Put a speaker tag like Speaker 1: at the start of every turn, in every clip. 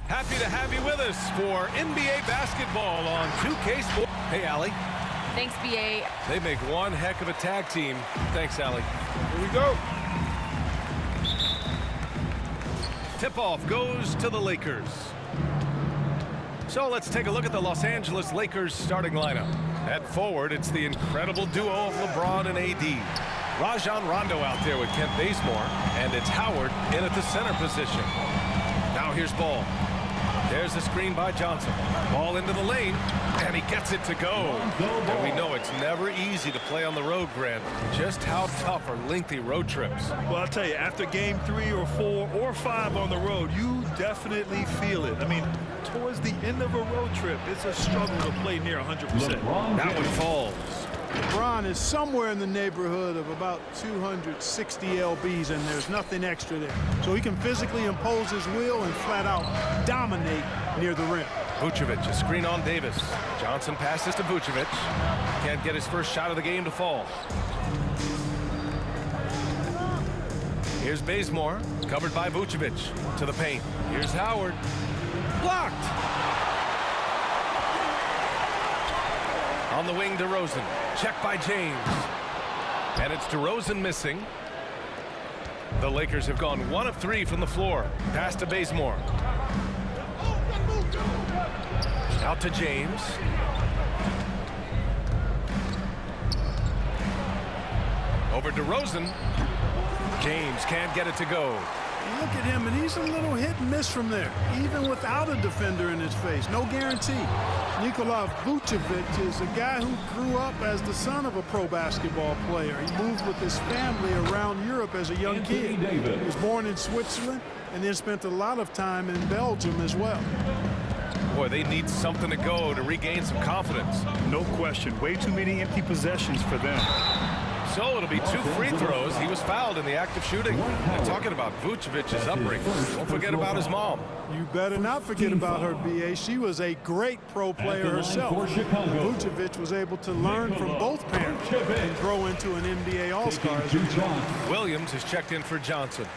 Speaker 1: Happy to have you with us for NBA basketball on 2K Sports. Hey, Allie.
Speaker 2: Thanks, BA.
Speaker 1: They make one heck of a tag team. Thanks, Allie.
Speaker 3: Here we go.
Speaker 1: Tip-off goes to the Lakers. So let's take a look at the Los Angeles Lakers starting lineup. At forward, it's the incredible duo of LeBron and AD. Rajon Rondo out there with Kent Bazemore, and it's Howard in at the center position. Now here's Ball. There's the screen by Johnson. Ball into the lane, and he gets it to go. And we know it's never easy to play on the road, Grant. Just how tough are lengthy road trips?
Speaker 3: Well, I'll tell you, after game 3 or 4 or 5 on the road, you definitely feel it. I mean, towards the end of a road trip, it's a struggle to play near 100%.
Speaker 1: That one falls.
Speaker 4: LeBron is somewhere in the neighborhood of about 260 lbs, and there's nothing extra there. So he can physically impose his will and flat out dominate near the rim.
Speaker 1: Vucevic, a screen on Davis. Johnson passes to Vucevic. Can't get his first shot of the game to fall. Here's Bazemore, covered by Vucevic. To the paint. Here's Howard. Blocked! On the wing, DeRozan. Check by James. And it's DeRozan missing. The Lakers have gone 1 of 3 from the floor. Pass to Bazemore. Out to James. Over DeRozan. James can't get it to go.
Speaker 4: Look at him, and he's a little hit and miss from there, even without a defender in his face. No guarantee. Nikola Vucevic is a guy who grew up as the son of a pro basketball player. He moved with his family around Europe as a young kid. He was born in Switzerland and then spent a lot of time in Belgium as well.
Speaker 1: Boy, they need something to go to regain some confidence.
Speaker 3: No question. Way too many empty possessions for them.
Speaker 1: So it'll be 2 free throws. He was fouled in the act of shooting. And talking about Vucevic's upbringing, don't forget about his mom.
Speaker 4: You better not forget about her, B.A. She was a great pro player herself. Vucevic was able to learn from both parents and grow into an NBA All-Star.
Speaker 1: Williams has checked in for Johnson.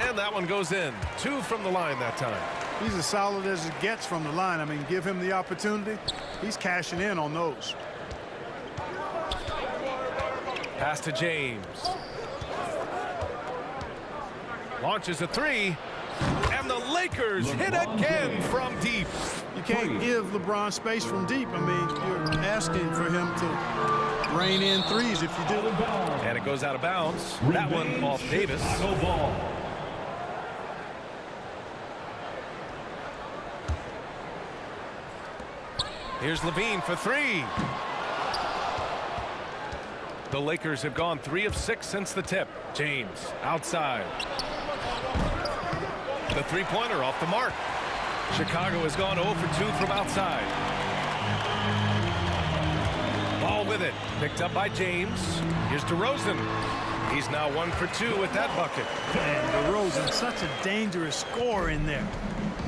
Speaker 1: And that one goes in. 2 from the line that time.
Speaker 4: He's as solid as it gets from the line. I mean, give him the opportunity. He's cashing in on those.
Speaker 1: Pass to James. Launches a 3. And the Lakers hit again from deep.
Speaker 4: You can't give LeBron space from deep. I mean, you're asking for him to rain in threes if you do.
Speaker 1: And it goes out of bounds. That one off Davis. Here's Levine for 3. The Lakers have gone 3 of 6 since the tip. James outside. The three-pointer off the mark. Chicago has gone 0 for 2 from outside. Ball with it. Picked up by James. Here's DeRozan. He's now 1 for 2 with that bucket.
Speaker 4: And DeRozan, such a dangerous scorer in there.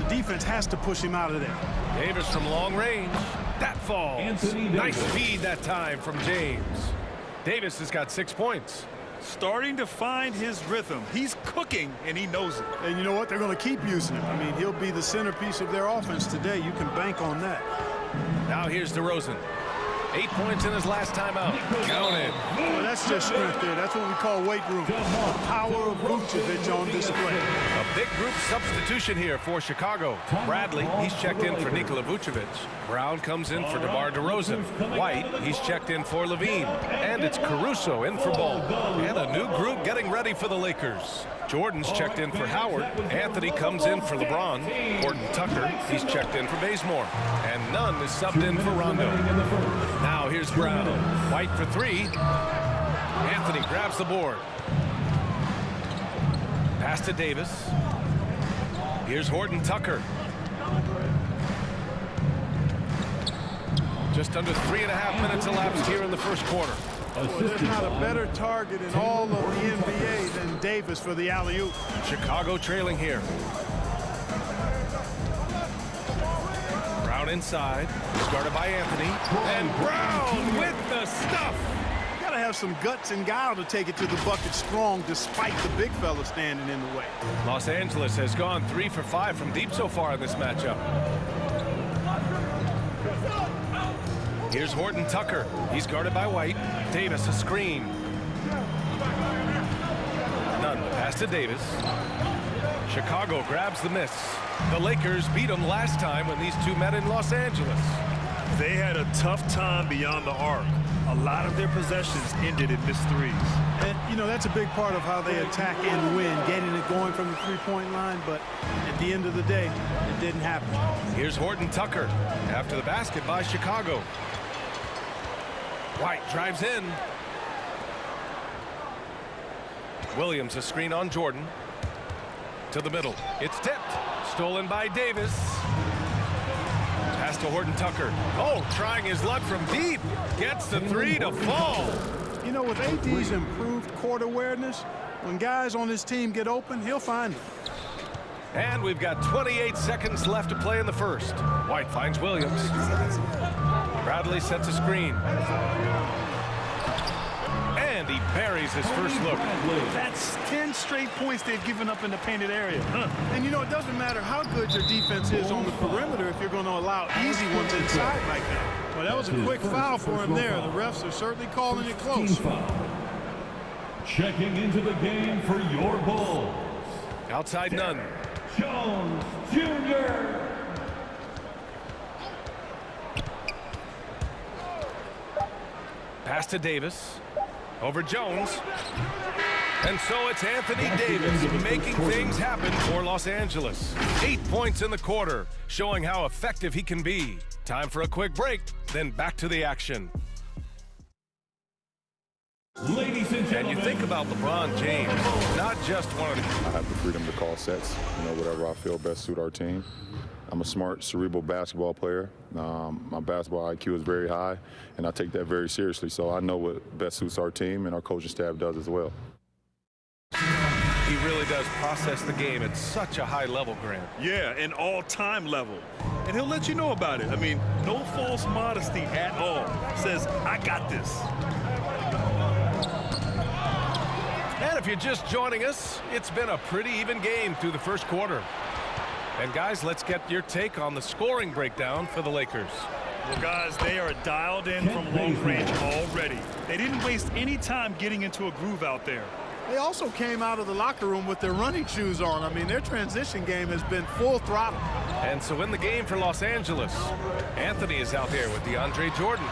Speaker 4: The defense has to push him out of there.
Speaker 1: Davis from long range. That falls. Nice feed that time from James. Davis has got 6 points.
Speaker 3: Starting to find his rhythm. He's cooking, and he knows it.
Speaker 4: And you know what? They're going to keep using him. I mean, he'll be the centerpiece of their offense today. You can bank on that.
Speaker 1: Now here's DeRozan. 8 points in his last time out. Count it.
Speaker 4: Well, that's just strength there. That's what we call weight room. The power of Vucevic on display.
Speaker 1: A big group substitution here for Chicago. Bradley, he's checked in for Nikola Vucevic. Brown comes in for DeMar DeRozan. White, he's checked in for Levine. And it's Caruso in for Ball. And a new group getting ready for the Lakers. Jordan's checked in for Howard. Anthony comes in for LeBron. Horton Tucker, he's checked in for Bazemore. And Nunn is subbed in for Rondo. Now here's Brown. White for 3. Anthony grabs the board. Pass to Davis. Here's Horton Tucker. Just under 3.5 minutes elapsed here in the first quarter.
Speaker 4: There's not a better target in all of the NBA than Davis for the alley-oop.
Speaker 1: Chicago trailing here. Brown inside, started by Anthony, and Brown with the stuff.
Speaker 3: Gotta
Speaker 4: to have some guts and guile to take it to the bucket strong despite the big fella standing in the way.
Speaker 1: Los Angeles has gone 3 for 5 from deep so far in this matchup. Here's Horton Tucker. He's guarded by White. Davis a screen. Nunn pass to Davis. Chicago grabs the miss. The Lakers beat them last time when these two met in Los Angeles.
Speaker 3: They had a tough time beyond the arc. A lot of their possessions ended in missed threes.
Speaker 4: And, you know, that's a big part of how they attack and win, getting it going from the three-point line. But at the end of the day, it didn't happen.
Speaker 1: Here's Horton Tucker after the basket by Chicago. White drives in. Williams a screen on Jordan. To the middle. It's tipped. Stolen by Davis. Pass to Horton Tucker. Oh, trying his luck from deep. Gets the three to fall.
Speaker 4: You know, with AD's improved court awareness, when guys on his team get open, he'll find them.
Speaker 1: And we've got 28 seconds left to play in the first. White finds Williams. Bradley sets a screen. And he buries his first look.
Speaker 3: That's 10 straight points they've given up in the painted area.
Speaker 4: And, you know, it doesn't matter how good your defense is on the perimeter if you're going to allow easy ones inside like that. Well, that was a quick foul for him there. The refs are certainly calling it close.
Speaker 2: Checking into the game for your Bulls.
Speaker 1: Outside Nunn.
Speaker 2: Jones Jr.
Speaker 1: Pass to Davis. Over Jones. And so it's Anthony Davis making things happen for Los Angeles. 8 points in the quarter, showing how effective he can be. Time for a quick break, then back to the action.
Speaker 2: Ladies and gentlemen.
Speaker 1: And you think about LeBron James, not just one of the...
Speaker 5: I have the freedom to call sets, whatever I feel best suit our team. I'm a smart, cerebral basketball player. My basketball IQ is very high, and I take that very seriously. So I know what best suits our team, and our coaching staff does as well.
Speaker 1: He really does process the game at such a high level, Grant.
Speaker 3: Yeah, an all-time level. And he'll let you know about it. I mean, no false modesty at all. Says, I got this.
Speaker 1: And if you're just joining us, it's been a pretty even game through the first quarter. And guys, let's get your take on the scoring breakdown for the Lakers.
Speaker 3: Well, guys, they are dialed in from long range already. They didn't waste any time getting into a groove out there.
Speaker 4: They also came out of the locker room with their running shoes on. I mean, their transition game has been full throttle.
Speaker 1: And so in the game for Los Angeles, Anthony is out there with DeAndre Jordan.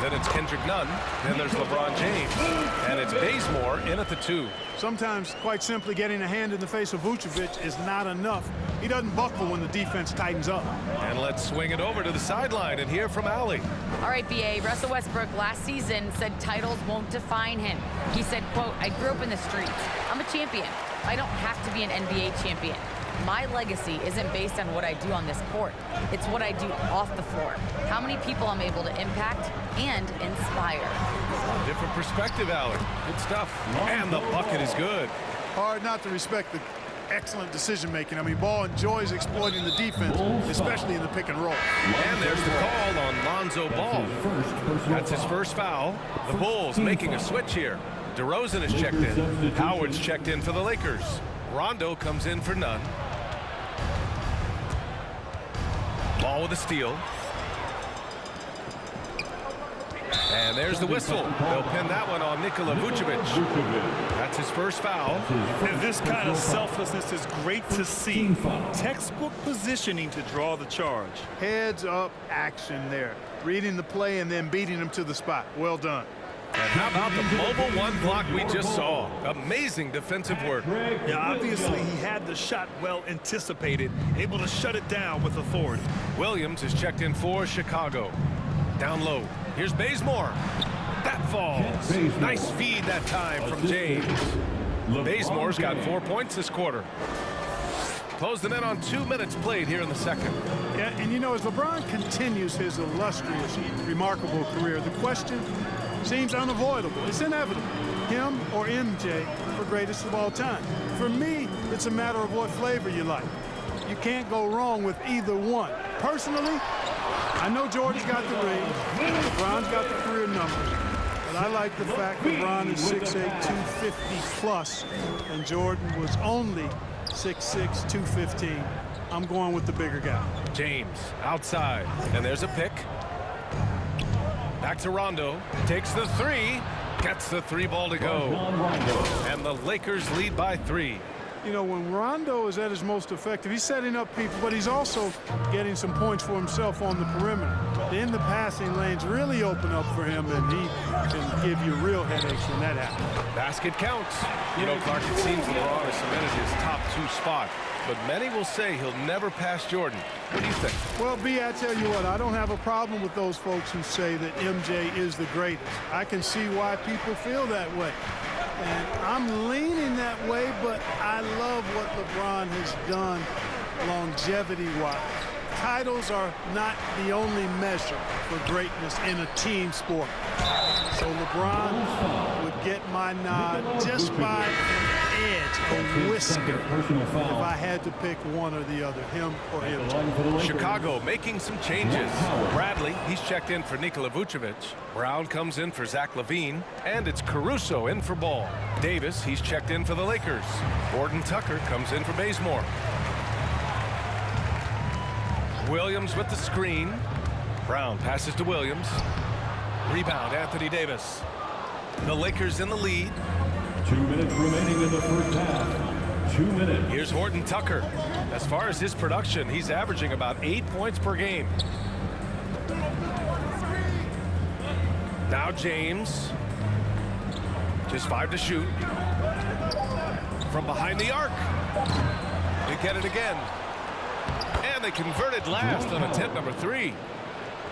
Speaker 1: Then it's Kendrick Nunn. Then there's LeBron James. And it's Bazemore in at the 2.
Speaker 4: Sometimes, quite simply, getting a hand in the face of Vucevic is not enough. He doesn't buckle when the defense tightens up.
Speaker 1: And let's swing it over to the sideline and hear from Allie.
Speaker 6: All right, BA, Russell Westbrook last season said titles won't define him. He said, quote, I grew up in the streets. I'm a champion. I don't have to be an NBA champion. My legacy isn't based on what I do on this court. It's what I do off the floor. How many people I'm able to impact and inspire.
Speaker 1: Different perspective, Allie. Good stuff. And the bucket is good.
Speaker 4: Hard not to respect the excellent decision-making. I mean, Ball enjoys exploiting the defense, especially in the pick and roll.
Speaker 1: And there's the call on Lonzo Ball. That's his first foul. The Bulls making a switch here. DeRozan is checked in. Howard's checked in for the Lakers. Rondo comes in for Nunn. Ball with a steal. And there's the whistle. They'll pin that one on Nikola Vucevic. That's his first foul.
Speaker 3: And this kind of selflessness is great to see. Textbook positioning to draw the charge.
Speaker 4: Heads-up action there. Reading the play and then beating him to the spot. Well done.
Speaker 1: And how about the mobile one block we just saw? Amazing defensive work.
Speaker 3: Yeah, obviously he had the shot well anticipated, able to shut it down with authority.
Speaker 1: Williams is checked in for Chicago. Down low. Here's Bazemore. That falls. Nice feed that time from James. Bazemore's got 4 points this quarter. Closing in on 2 minutes played here in the second.
Speaker 4: Yeah, and you know, as LeBron continues his illustrious, remarkable career, the question seems unavoidable. It's inevitable. Him or MJ for greatest of all time. For me, it's a matter of what flavor you like. You can't go wrong with either one. Personally, I know Jordan's got the ring, LeBron's got the career numbers, but But I like the fact LeBron is 6'8", 250 plus, and Jordan was only 6'6", 215. I'm going with the bigger guy.
Speaker 1: James outside, and there's a pick. Back to Rondo, takes the three, gets the three ball to go. And the Lakers lead by 3.
Speaker 4: You know, when Rondo is at his most effective, he's setting up people, but he's also getting some points for himself on the perimeter. Then the passing lanes really open up for him, and he can give you real headaches when that happens.
Speaker 1: Basket counts. You know, Clark, it seems LeBron has cemented his top 2 spot, but many will say he'll never pass Jordan. What do you think?
Speaker 4: Well, B, I tell you what, I don't have a problem with those folks who say that MJ is the greatest. I can see why people feel that way. And I'm leaning that way, but I love what LeBron has done longevity-wise. Titles are not the only measure for greatness in a team sport. So LeBron would get my nod just by an edge, a whisker, if I had to pick one or the other, him or him.
Speaker 1: Chicago making some changes. Bradley, he's checked in for Nikola Vucevic. Brown comes in for Zach LaVine. And it's Caruso in for Ball. Davis, he's checked in for the Lakers. Gordon Tucker comes in for Bazemore. Williams with the screen. Brown passes to Williams. Rebound, Anthony Davis. The Lakers in the lead.
Speaker 2: 2 minutes remaining in the first half. 2 minutes.
Speaker 1: Here's Horton Tucker. As far as his production, he's averaging about 8 points per game. Now James. Just 5 to shoot. From behind the arc. They get it again. And they converted last on attempt number 3.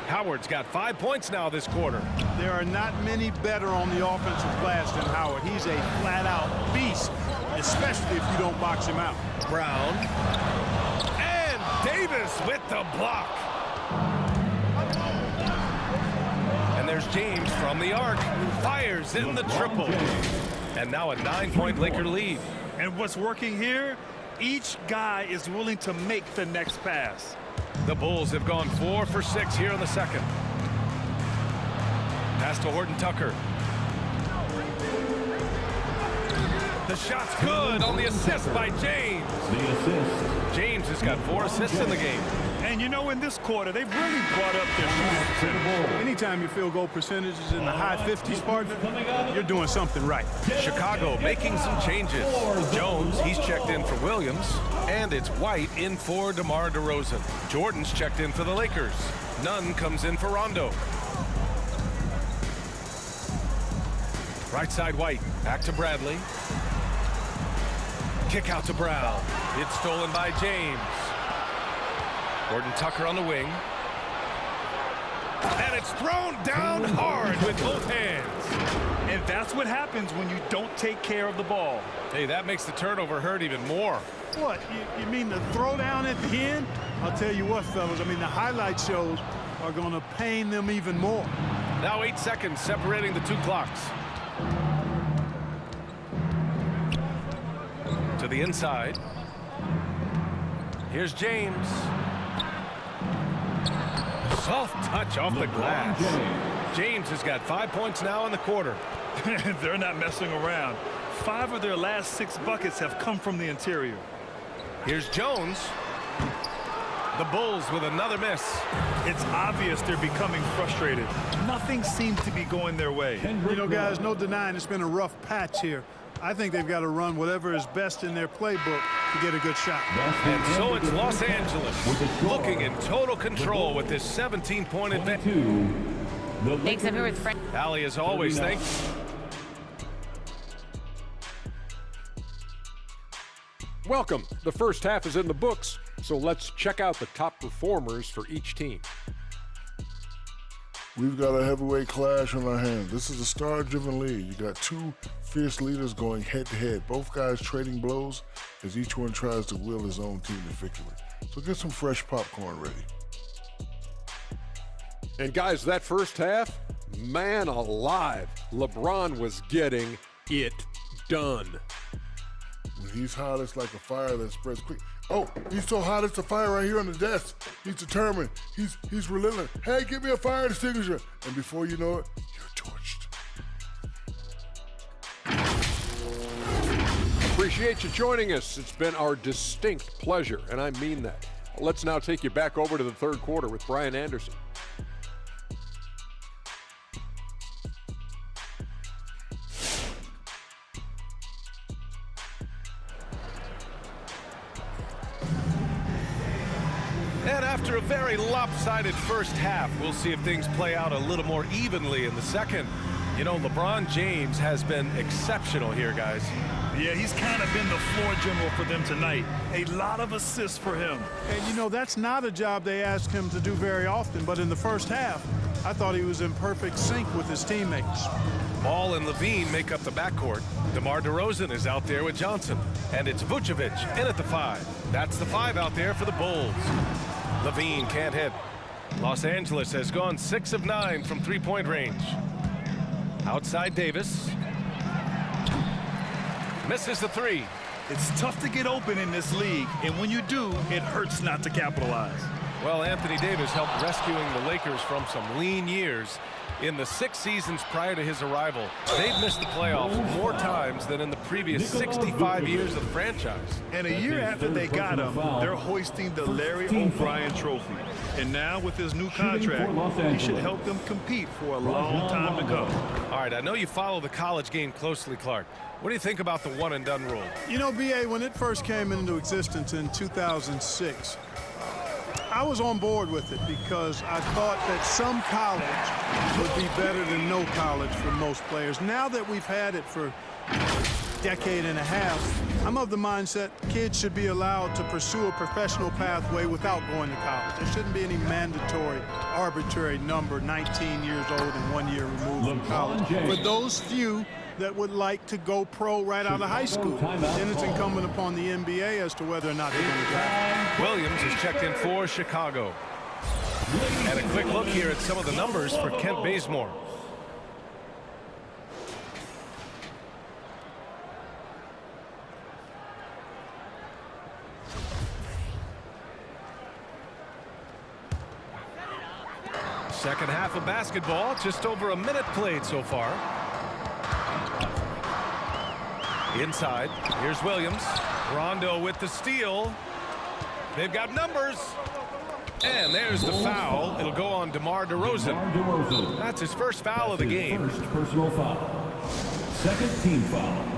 Speaker 1: Howard's got 5 points now this quarter.
Speaker 4: There are not many better on the offensive glass than Howard. He's a flat-out beast, especially if you don't box him out.
Speaker 1: Brown. And Davis with the block. And there's James from the arc, who fires in the triple. And now a 9-point Laker lead.
Speaker 3: And what's working here? Each guy is willing to make the next pass.
Speaker 1: The Bulls have gone 4 for 6 here in the second. Pass to Horton Tucker. The shot's good on the assist by James.
Speaker 2: The assist.
Speaker 1: James has got 4 assists in the game.
Speaker 3: And you know, in this quarter, they've really brought up their shooting percentage.
Speaker 4: Anytime your field goal percentage is in the high 50s, partner, you're doing something right.
Speaker 1: Chicago making some changes. Jones, he's checked in for Williams. And it's White in for DeMar DeRozan. Jordan's checked in for the Lakers. Nunn comes in for Rondo. Right side White. Back to Bradley. Kick out to Brown. It's stolen by James. Gordon Tucker on the wing. And it's thrown down hard with both hands.
Speaker 3: And that's what happens when you don't take care of the ball.
Speaker 1: Hey, that makes the turnover hurt even more.
Speaker 4: What, you mean the throwdown at the end? I'll tell you what, fellas, I mean, the highlight shows are going to pain them even more.
Speaker 1: Now 8 seconds separating the 2 clocks. To the inside. Here's James. Soft touch off the glass. James has got 5 points now in the quarter.
Speaker 3: They're not messing around. 5 of their last 6 buckets have come from the interior.
Speaker 1: Here's Jones. The Bulls with another miss.
Speaker 3: It's obvious they're becoming frustrated. Nothing seems to be going their way.
Speaker 4: You know, guys, no denying it's been a rough patch here. I think they've got to run whatever is best in their playbook to get a good shot.
Speaker 1: And so it's Los Angeles looking in total control with this 17-point advantage.
Speaker 6: Thanks, I'm here with Frank.
Speaker 1: Allie, as always, thanks.
Speaker 7: Welcome. The first half is in the books, so let's check out the top performers for each team.
Speaker 8: We've got a heavyweight clash on our hands. This is a star-driven league. You got 2 fierce leaders going head-to-head, both guys trading blows as each one tries to will his own team to victory. So get some fresh popcorn ready.
Speaker 7: And guys, that first half, man alive, LeBron was getting it done.
Speaker 8: When he's hot, it's like a fire that spreads quick. Oh, he's so hot, it's a fire right here on the desk. He's determined. He's relentless. Hey, give me a fire extinguisher. And before you know it, you're torched.
Speaker 7: Appreciate you joining us. It's been our distinct pleasure, and I mean that. Let's now take you back over to the third quarter with Brian Anderson.
Speaker 1: And after a very lopsided first half, we'll see if things play out a little more evenly in the second. You know, LeBron James has been exceptional here, guys.
Speaker 3: Yeah, he's kind of been the floor general for them tonight. A lot of assists for him.
Speaker 4: And, you know, that's not a job they ask him to do very often, but in the first half, I thought he was in perfect sync with his teammates.
Speaker 1: Ball and Levine make up the backcourt. DeMar DeRozan is out there with Johnson. And it's Vucevic in at the 5. That's the 5 out there for the Bulls. Levine can't hit. Los Angeles has gone 6 of 9 from three-point range. Outside Davis. Misses the 3.
Speaker 3: It's tough to get open in this league, and when you do, it hurts not to capitalize.
Speaker 1: Well, Anthony Davis helped rescuing the Lakers from some lean years. In the 6 seasons prior to his arrival, they've missed the playoffs more times than in the previous 65 years of the franchise.
Speaker 3: And a year after they got him, they're hoisting the Larry O'Brien Trophy. And now with his new contract, he should help them compete for a long time to come.
Speaker 1: All right, I know you follow the college game closely, Clark. What do you think about the one-and-done rule?
Speaker 4: You know, B.A., when it first came into existence in 2006, I was on board with it because I thought that some college would be better than no college for most players. Now that we've had it for a decade and a half, I'm of the mindset kids should be allowed to pursue a professional pathway without going to college. There shouldn't be any mandatory, arbitrary number, 19 years old and 1 year removed from college. For those few that would like to go pro right out of high school, then it's incumbent upon the NBA as to whether or not they're going to draft.
Speaker 1: Williams is checked in for Chicago. And a quick look here at some of the numbers for Kent Bazemore. Second half of basketball, just over a minute played so far. Inside, here's Williams. Rondo with the steal. They've got numbers. And there's the foul. It'll go on DeMar DeRozan. That's his first foul of the game.
Speaker 2: First personal foul. Second team foul.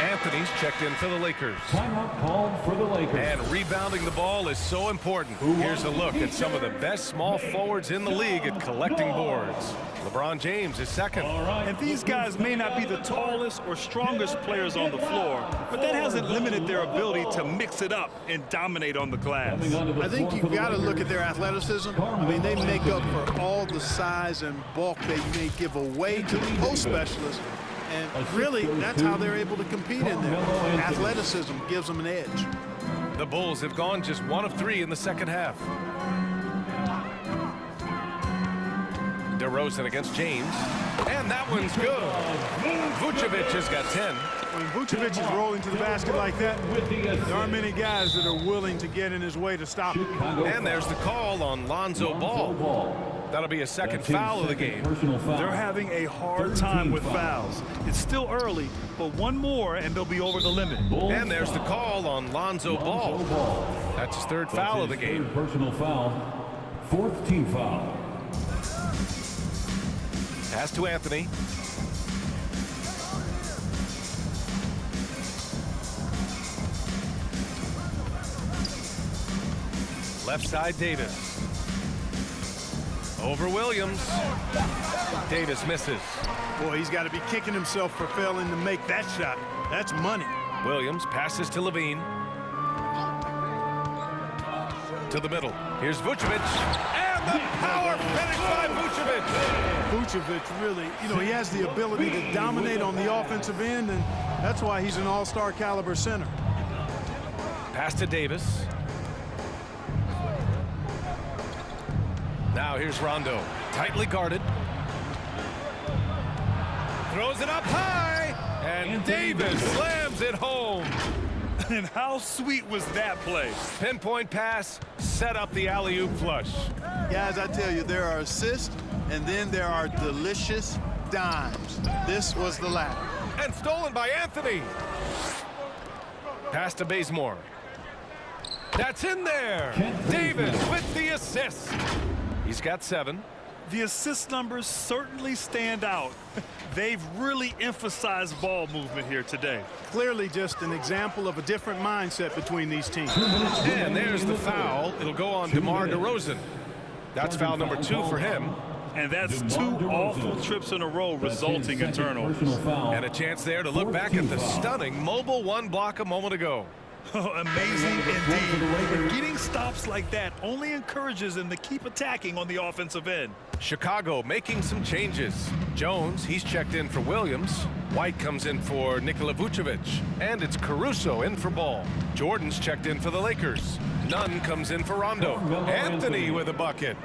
Speaker 1: Anthony's checked in for the Lakers.
Speaker 2: Timeout called for the Lakers.
Speaker 1: And rebounding the ball is so important. Here's a look at some of the best small forwards in the league at collecting boards. LeBron James is second.
Speaker 3: And these guys may not be the tallest or strongest players on the floor, but that hasn't limited their ability to mix it up and dominate on the glass.
Speaker 4: I think you've got to look at their athleticism. I mean, they make up for all the size and bulk they may give away to the post specialists. And really, that's how they're able to compete in there. Athleticism gives them an edge.
Speaker 1: The Bulls have gone just 1 of 3 in the second half. DeRozan against James. And that one's good. Vucevic has got 10.
Speaker 4: When Vucevic is rolling to the basket like that, there aren't many guys that are willing to get in his way to stop him.
Speaker 1: And there's the call on Lonzo Ball. That'll be a second foul of the game.
Speaker 3: They're having a hard time with fouls. It's still early, but one more and they'll be over the limit.
Speaker 1: And there's the call on Lonzo Ball. That's his third foul of the game.
Speaker 2: Personal foul. Fourth team foul.
Speaker 1: Pass to Anthony. Left side, Davis. Over Williams. Davis misses.
Speaker 4: Boy, he's got to be kicking himself for failing to make that shot. That's money.
Speaker 1: Williams passes to Levine. To the middle. Here's Vucevic. And the power finish by Vucevic.
Speaker 4: Vucevic really, you know, he has the ability to dominate on the offensive end, and that's why he's an all-star caliber center.
Speaker 1: Pass to Davis. Now here's Rondo. Tightly guarded. Throws it up high. And Davis slams it home.
Speaker 3: And how sweet was that play?
Speaker 1: Pinpoint pass, set up the alley-oop flush.
Speaker 4: Guys, I tell you, there are assists, and then there are delicious dimes. This was the latter.
Speaker 1: And stolen by Anthony. Pass to Bazemore. That's in there. Davis with the assist. He's got 7.
Speaker 3: The assist numbers certainly stand out. They've really emphasized ball movement here today.
Speaker 4: Clearly just an example of a different mindset between these teams.
Speaker 1: And there's the foul. It'll go on DeMar DeRozan. That's foul number 2 for him.
Speaker 3: And that's 2 awful trips in a row resulting in turnovers.
Speaker 1: And a chance there to look back at the stunning mobile 1 block a moment ago.
Speaker 3: Amazing indeed. But getting stops like that only encourages them to keep attacking on the offensive end.
Speaker 1: Chicago making some changes. Jones, he's checked in for Williams. White comes in for Nikola Vucevic. And it's Caruso in for Ball. Jordan's checked in for the Lakers. Nunn comes in for Rondo. Anthony with a bucket.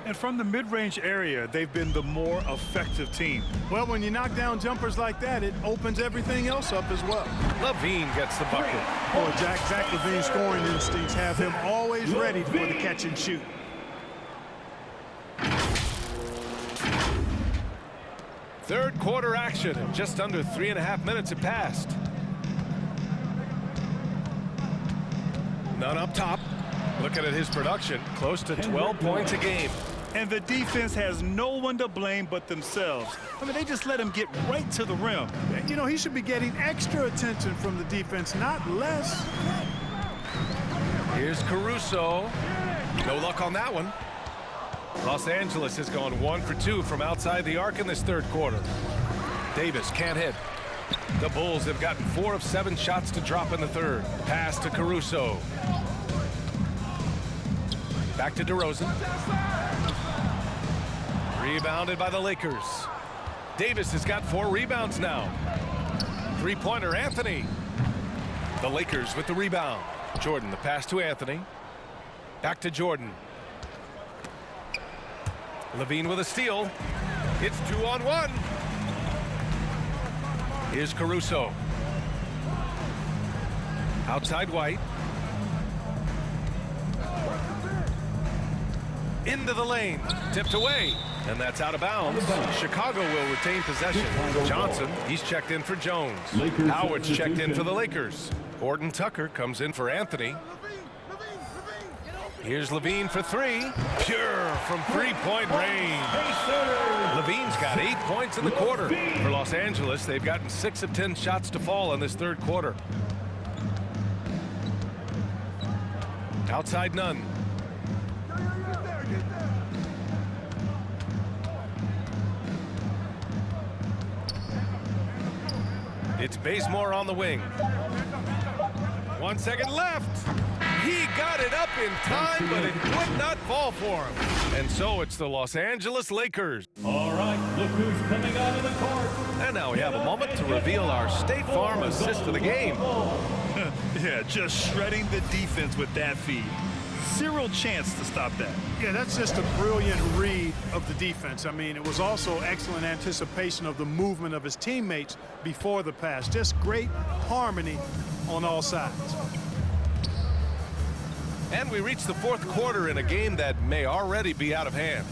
Speaker 3: And from the mid-range area, they've been the more effective team.
Speaker 4: Well, when you knock down jumpers like that, it opens everything else up as well.
Speaker 1: Levine gets the bucket.
Speaker 4: Boy, Zach Levine's scoring instincts have him always ready for the catch and shoot.
Speaker 1: Third quarter action, and just under 3.5 minutes have passed. Nunn up top. Looking at his production, close to 12 points a game.
Speaker 3: And the defense has no one to blame but themselves. I mean, they just let him get right to the rim.
Speaker 4: You know, he should be getting extra attention from the defense, not less.
Speaker 1: Here's Caruso. No luck on that one. Los Angeles has gone 1 for 2 from outside the arc in this third quarter. Davis can't hit. The Bulls have gotten 4 of 7 shots to drop in the third. Pass to Caruso. Back to DeRozan. Rebounded by the Lakers. Davis has got 4 rebounds now. Three-pointer Anthony. The Lakers with the rebound. Jordan, the pass to Anthony. Back to Jordan. Levine with a steal. It's 2-on-1. Here's Caruso. Outside White. Into the lane, tipped away, and that's out of bounds. Chicago will retain possession. Johnson, he's checked in for Jones. Howard's checked in for the Lakers. Horton Tucker comes in for Anthony. Here's Levine for 3. Pure from three-point range. Levine's got 8 points in the quarter. For Los Angeles, they've gotten 6 of 10 shots to fall in this third quarter. Outside Nunn. It's Bazemore on the wing. 1 second left. He got it up in time, but it would not fall for him. And so it's the Los Angeles Lakers.
Speaker 2: All right, look who's coming out of the court.
Speaker 1: And now we have a moment to reveal our State Farm assist of the game.
Speaker 3: Yeah, just shredding the defense with that feed. Zero chance to stop that.
Speaker 4: Yeah, that's just a brilliant read of the defense. I mean, it was also excellent anticipation of the movement of his teammates before the pass. Just great harmony on all sides.
Speaker 1: And we reach the fourth quarter in a game that may already be out of hand.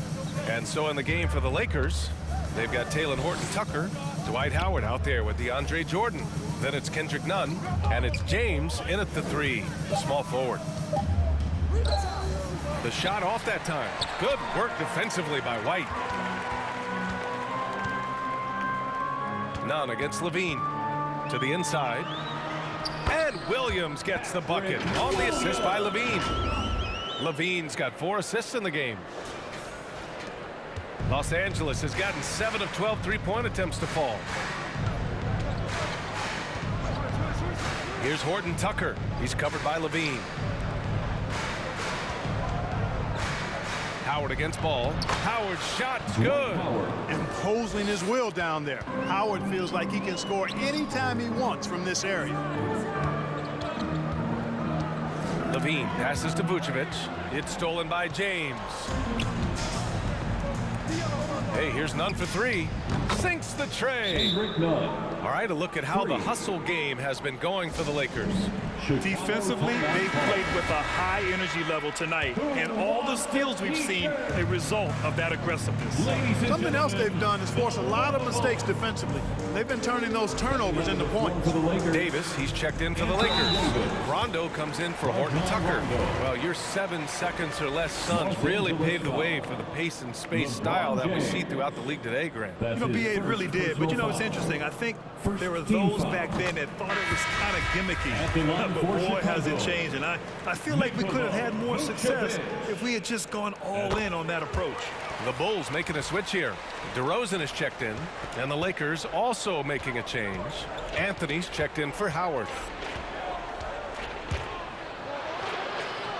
Speaker 1: And so in the game for the Lakers, they've got Taylor Horton Tucker, Dwight Howard out there with DeAndre Jordan. Then it's Kendrick Nunn, and it's James in at the 3, the small forward. The shot off that time. Good work defensively by White. Nunn against Levine. To the inside. And Williams gets the bucket on the assist by Levine. Levine's got 4 assists in the game. Los Angeles has gotten 7 of 12 three-point attempts to fall. Here's Horton Tucker. He's covered by Levine. Howard against Ball. Howard's shot's good.
Speaker 4: Imposing his will down there. Howard feels like he can score anytime he wants from this area.
Speaker 1: Levine passes to Vucevic. It's stolen by James. Hey, here's Nunn for 3. Sinks the tray. All right, a look at how the hustle game has been going for the Lakers.
Speaker 3: Defensively, they've played with a high energy level tonight, and all the steals we've seen a result of that aggressiveness.
Speaker 4: Something else they've done is force a lot of mistakes defensively. They've been turning those turnovers into points.
Speaker 1: Davis, he's checked in for the Lakers. Rondo comes in for Horton Tucker. Well, your 7 seconds or less Suns really paved the way for the pace and space style that we see throughout the league today, Grant.
Speaker 3: You know, BA, it really did. But, you know, it's interesting. I think there were those back then that thought it was kind of gimmicky. But, boy, has it changed. And I feel like we could have had more success if we had just gone all in on that approach.
Speaker 1: The Bulls making a switch here. DeRozan is checked in, and the Lakers also making a change. Anthony's checked in for Howard.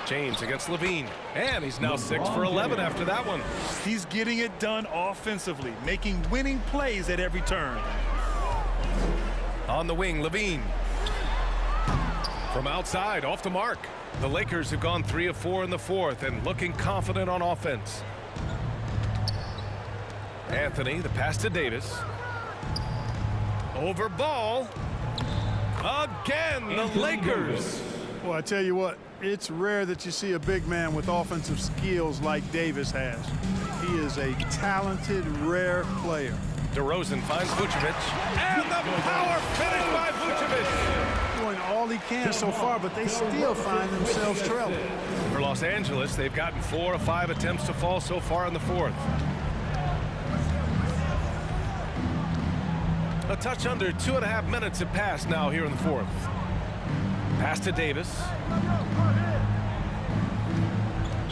Speaker 1: James against Levine, and he's now 6 for 11 after that one.
Speaker 3: He's getting it done offensively, making winning plays at every turn.
Speaker 1: On the wing, Levine. From outside, off the mark. The Lakers have gone 3 of 4 in the fourth and looking confident on offense. Anthony, the pass to Davis. Over ball. Again, the Lakers.
Speaker 4: Well, I tell you what, it's rare that you see a big man with offensive skills like Davis has. He is a talented, rare player.
Speaker 1: DeRozan finds Vucevic, and the power finish by Vucevic.
Speaker 4: Doing all he can so far, but they still find themselves trailing.
Speaker 1: For Los Angeles, they've gotten 4 of 5 attempts to fall so far in the fourth. A touch under 2.5 minutes have passed now here in the fourth. Pass to Davis.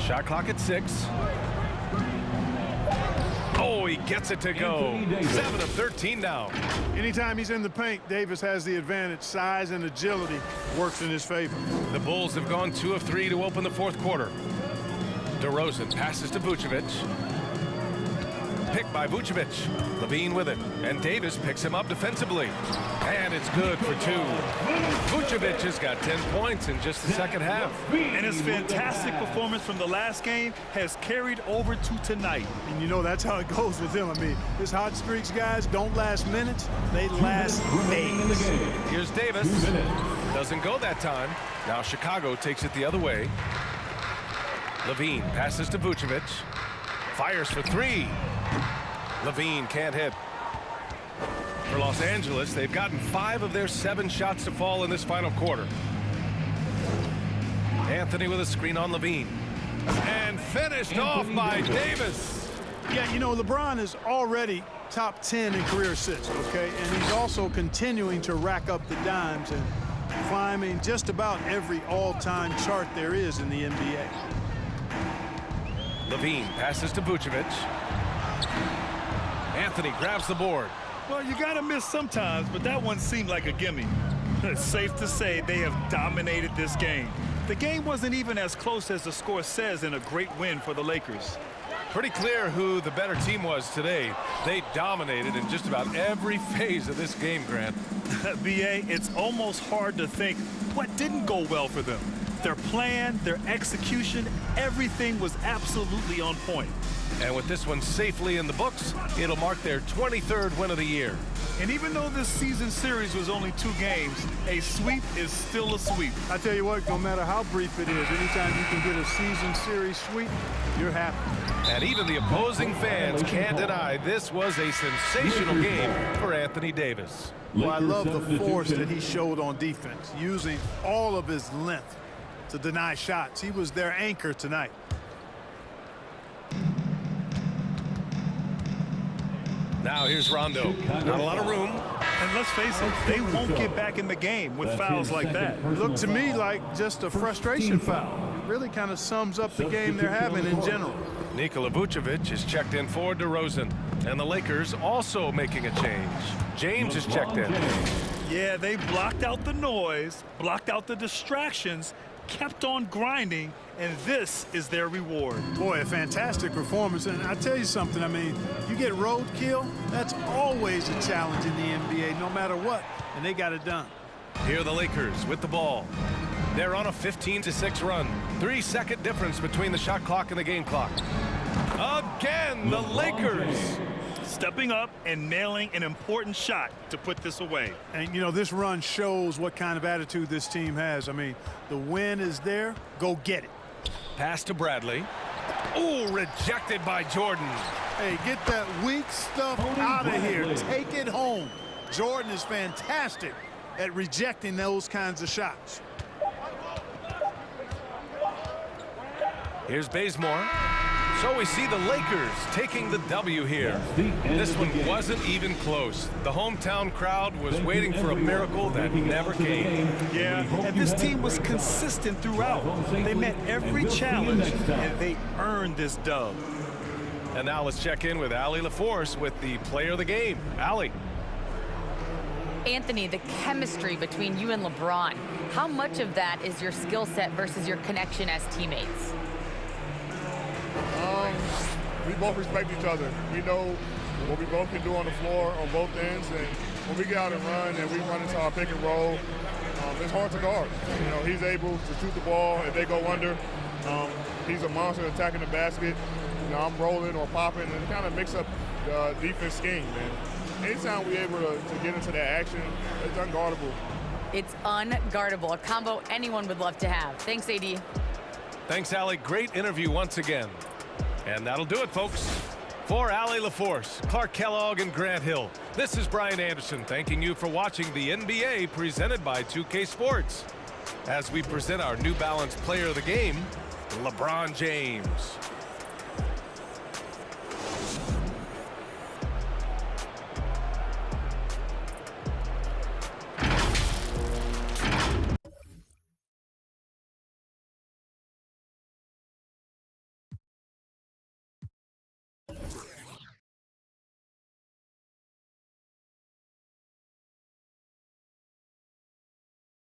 Speaker 1: Shot clock at 6. Oh, he gets it to go. 7 of 13 now.
Speaker 4: Anytime he's in the paint, Davis has the advantage. Size and agility works in his favor.
Speaker 1: The Bulls have gone 2 of 3 to open the fourth quarter. DeRozan passes to Vucevic. Picked by Vucevic. Levine with it. And Davis picks him up defensively. And it's good for 2. Vucevic has got 10 points in just the second half.
Speaker 3: And his fantastic performance from the last game has carried over to tonight.
Speaker 4: And you know that's how it goes with him. I mean, his hot streaks, guys, don't last minutes. They last days.
Speaker 1: Here's Davis. Doesn't go that time. Now Chicago takes it the other way. Levine passes to Vucevic. Fires for 3. Levine can't hit. For Los Angeles, they've gotten 5 of their 7 shots to fall in this final quarter. Anthony with a screen on Levine. And finished off by Davis.
Speaker 4: Yeah, you know, LeBron is already top 10 in career assists, okay? And he's also continuing to rack up the dimes and climbing just about every all-time chart there is in the NBA.
Speaker 1: Levine passes to Vucevic. Anthony grabs the board.
Speaker 3: Well, you got to miss sometimes, but that one seemed like a gimme. It's safe to say they have dominated this game. The game wasn't even as close as the score says in a great win for the Lakers.
Speaker 1: Pretty clear who the better team was today. They dominated in just about every phase of this game, Grant.
Speaker 3: BA, it's almost hard to think what didn't go well for them. Their plan, their execution, everything was absolutely on point.
Speaker 1: And with this one safely in the books, it'll mark their 23rd win of the year.
Speaker 3: And even though this season series was only 2 games, a sweep is still a sweep.
Speaker 4: I tell you what, no matter how brief it is, anytime you can get a season series sweep, you're happy.
Speaker 1: And even the opposing fans can't deny this was a sensational game for Anthony Davis.
Speaker 4: Well, I love the force that he showed on defense, using all of his length to deny shots. He was their anchor tonight.
Speaker 1: Now here's Rondo. Not a lot of room.
Speaker 3: And let's face it, they won't get back in the game with fouls like that.
Speaker 4: It looked to me like just a frustration foul. It really kind of sums up the game they're having in general.
Speaker 1: Nikola Vucevic is checked in for DeRozan. And the Lakers also making a change. James is checked in.
Speaker 3: Yeah, they blocked out the noise, blocked out the distractions, kept on grinding, and this is their reward.
Speaker 4: Boy, a fantastic performance. And I tell you something, I mean, you get roadkill, that's always a challenge in the NBA, no matter what, and they got it done.
Speaker 1: Here are the Lakers with the ball. They're on a 15-6 run. 3-second difference between the shot clock and the game clock. Again, the Lakers.
Speaker 3: stepping up and nailing an important shot to put this away.
Speaker 4: And, you know, this run shows what kind of attitude this team has. I mean, the win is there. Go get it.
Speaker 1: Pass to Bradley. Oh, rejected by Jordan.
Speaker 4: Hey, get that weak stuff out of here. Take it home. Jordan is fantastic at rejecting those kinds of shots.
Speaker 1: Here's Bazemore. So we see the Lakers taking the W here. This one wasn't even close. The hometown crowd was waiting for a miracle that never came.
Speaker 3: Yeah, and this team was consistent throughout. They met every challenge, and they earned this dub.
Speaker 1: And now let's check in with Allie LaForce with the player of the game. Allie.
Speaker 6: Anthony, the chemistry between you and LeBron, how much of that is your skill set versus your connection as teammates?
Speaker 9: We both respect each other. We know what we both can do on the floor on both ends, and when we get out and run and we run into our pick and roll, it's hard to guard. You know, he's able to shoot the ball if they go under. He's a monster attacking the basket. You know, I'm rolling or popping, and it kind of makes up the defense scheme. And anytime we're able to get into that action, it's unguardable.
Speaker 6: It's unguardable, a combo anyone would love to have. Thanks, AD.
Speaker 1: Thanks, Allie. Great interview once again. And that'll do it, folks. For Allie LaForce, Clark Kellogg, and Grant Hill, this is Brian Anderson thanking you for watching the NBA presented by 2K Sports. As we present our New Balance Player of the Game, LeBron James.